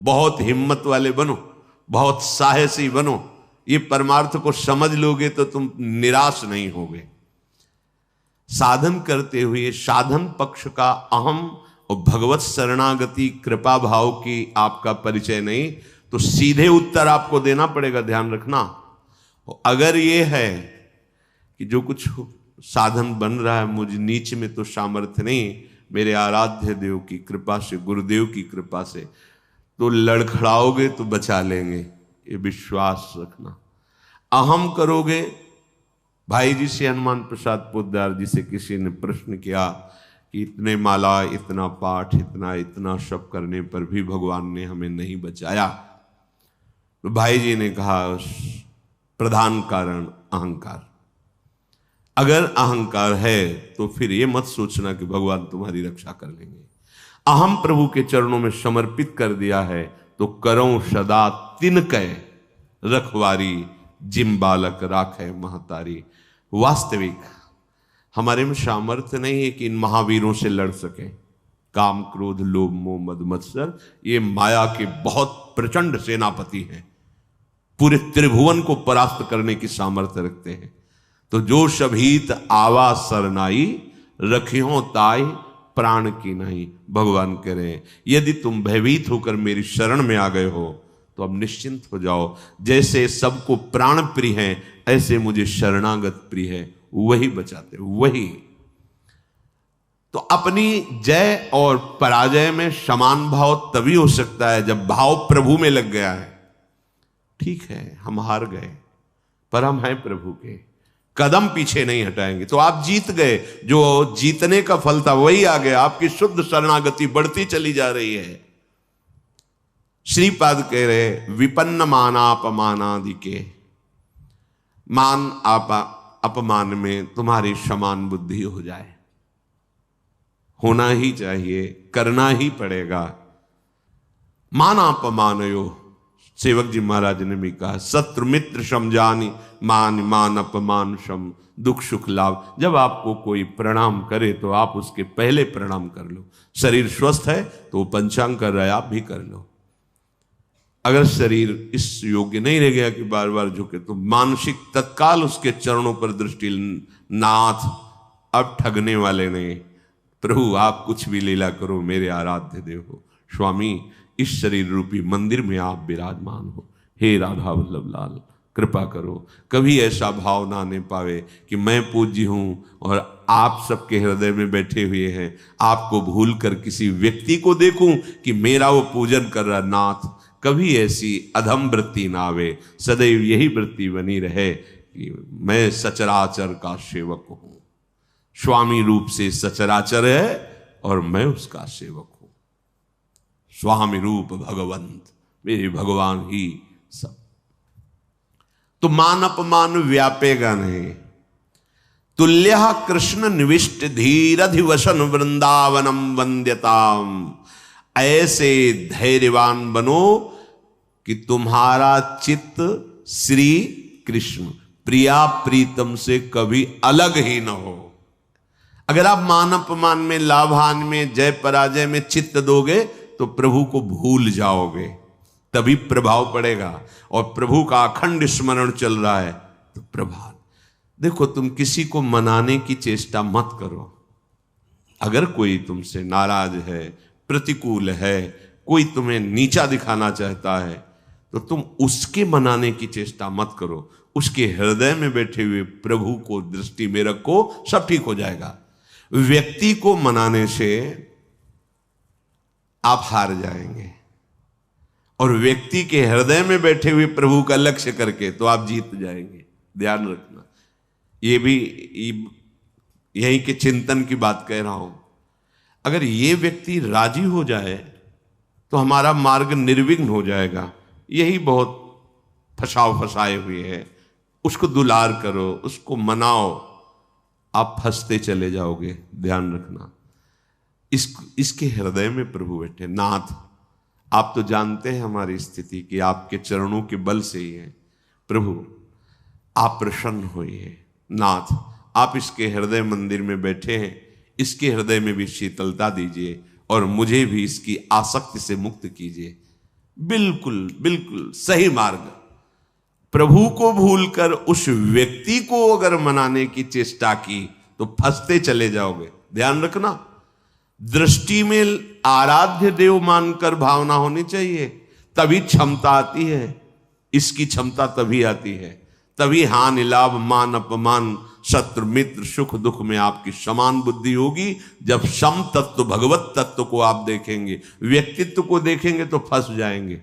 बहुत हिम्मत वाले बनो, बहुत साहसी बनो। ये परमार्थ को समझ लोगे तो तुम निराश नहीं होगे। साधन करते हुए साधन पक्ष का अहम और भगवत शरणागति कृपा भाव की आपका परिचय नहीं, तो सीधे उत्तर आपको देना पड़ेगा। ध्यान रखना, अगर ये है कि जो कुछ साधन बन रहा है मुझ नीच में तो सामर्थ्य नहीं, मेरे आराध्य देव की कृपा से, गुरुदेव की कृपा से, तो लड़खड़ाओगे तो बचा लेंगे, ये विश्वास रखना। अहम करोगे, भाई जी से, हनुमान प्रसाद पोद्दार जी से किसी ने प्रश्न किया कि इतने माला, इतना पाठ, इतना सब करने पर भी भगवान ने हमें नहीं बचाया। तो भाई जी ने कहा प्रधान कारण अहंकार। अगर अहंकार है तो फिर ये मत सोचना कि भगवान तुम्हारी रक्षा कर लेंगे। अहम प्रभु के चरणों में समर्पित कर दिया है तो करो सदा तिनकै रखवारी, जिम बालक राखे महतारी। वास्तविक हमारे में सामर्थ्य नहीं है कि इन महावीरों से लड़ सके। काम, क्रोध, लोभ, मोह, मद, मत्सर, ये माया के बहुत प्रचंड सेनापति हैं, पूरे त्रिभुवन को परास्त करने की सामर्थ्य रखते हैं। तो जो शभीत आवा सरनाई, रखियो ताई प्राण की नहीं। भगवान कह रहे हैं यदि तुम भयभीत होकर मेरी शरण में आ गए हो तो अब निश्चिंत हो जाओ। जैसे सबको प्राण प्रिय है ऐसे मुझे शरणागत प्रिय है, वही बचाते, वही। तो अपनी जय और पराजय में समान भाव तभी हो सकता है जब भाव प्रभु में लग गया है। ठीक है, हम हार गए पर हम हैं प्रभु के, कदम पीछे नहीं हटाएंगे। तो आप जीत गए, जो जीतने का फल था वही आ गया। आपकी शुद्ध शरणागति बढ़ती चली जा रही है। श्रीपाद कह रहे विपन्न मानापमानादि के, मान अपमान में तुम्हारी समान बुद्धि हो जाए, होना ही चाहिए, करना ही पड़ेगा। मानापमानयो, सेवक जी महाराज ने भी कहा शत्रु मित्र समझानी, मान मान अपमान सम, दुख सुख लाभ। जब आपको कोई प्रणाम करे तो आप उसके पहले प्रणाम कर लो। शरीर स्वस्थ है तो वो पंचांग कर रहा है, आप भी कर लो। अगर शरीर इस योग्य नहीं रह गया कि बार बार झुके, तो मानसिक तत्काल उसके चरणों पर दृष्टि, नाथ अब ठगने वाले नहीं, प्रभु आप कुछ भी लीला करो, मेरे आराध्य देव हो। स्वामी इस शरीर रूपी मंदिर में आप विराजमान हो, हे राधा वल्लभ लाल कृपा करो। कभी ऐसा भाव ना आने पावे कि मैं पूज्य हूं और आप सबके हृदय में बैठे हुए हैं, आपको भूल कर किसी व्यक्ति को देखूं कि मेरा वो पूजन कर रहा। नाथ कभी ऐसी अधम वृत्ति ना आवे, सदैव यही वृत्ति बनी रहे कि मैं सचराचर का सेवक हूं। स्वामी रूप से सचराचर है और मैं उसका सेवक हूं। स्वामी रूप भगवंत, मेरे भगवान ही सब। तो मान अपमान व्यापेगा नहीं। तुल्य कृष्ण निविष्ट धीरधिवसन वृंदावनम वंद्यताम। ऐसे धैर्यवान बनो कि तुम्हारा चित्त श्री कृष्ण प्रिया प्रीतम से कभी अलग ही न हो। अगर आप मान अपमान में, लाभान में, जय पराजय में चित्त दोगे तो प्रभु को भूल जाओगे, तभी प्रभाव पड़ेगा। और प्रभु का अखंड स्मरण चल रहा है तो प्रभाव। देखो, तुम किसी को मनाने की चेष्टा मत करो। अगर कोई तुमसे नाराज है, प्रतिकूल है, कोई तुम्हें नीचा दिखाना चाहता है, तो तुम उसके मनाने की चेष्टा मत करो। उसके हृदय में बैठे हुए प्रभु को दृष्टि में रखो, सब ठीक हो जाएगा। व्यक्ति को मनाने से आप हार जाएंगे, और व्यक्ति के हृदय में बैठे हुए प्रभु का लक्ष्य करके तो आप जीत जाएंगे। ध्यान रखना, ये भी यही के चिंतन की बात कह रहा हूं। अगर ये व्यक्ति राजी हो जाए तो हमारा मार्ग निर्विघ्न हो जाएगा। यही बहुत फंसाए हुए हैं। उसको दुलार करो, उसको मनाओ, आप फंसते चले जाओगे। ध्यान रखना, इसके हृदय में प्रभु बैठे। नाथ आप तो जानते हैं हमारी स्थिति कि आपके चरणों के बल से ही है। प्रभु आप प्रसन्न होइए। नाथ आप इसके हृदय मंदिर में बैठे हैं, इसके हृदय में भी शीतलता दीजिए और मुझे भी इसकी आसक्ति से मुक्त कीजिए। बिल्कुल बिल्कुल सही मार्ग। प्रभु को भूलकर उस व्यक्ति को अगर मनाने की चेष्टा की तो फंसते चले जाओगे। ध्यान रखना, दृष्टि में आराध्य देव मानकर भावना होनी चाहिए, तभी क्षमता आती है। इसकी क्षमता तभी आती है, तभी हानि लाभ मान अपमान शत्रु मित्र सुख दुख में आपकी समान बुद्धि होगी। जब सम तत्व भगवत तत्व को आप देखेंगे, व्यक्तित्व को देखेंगे तो फंस जाएंगे।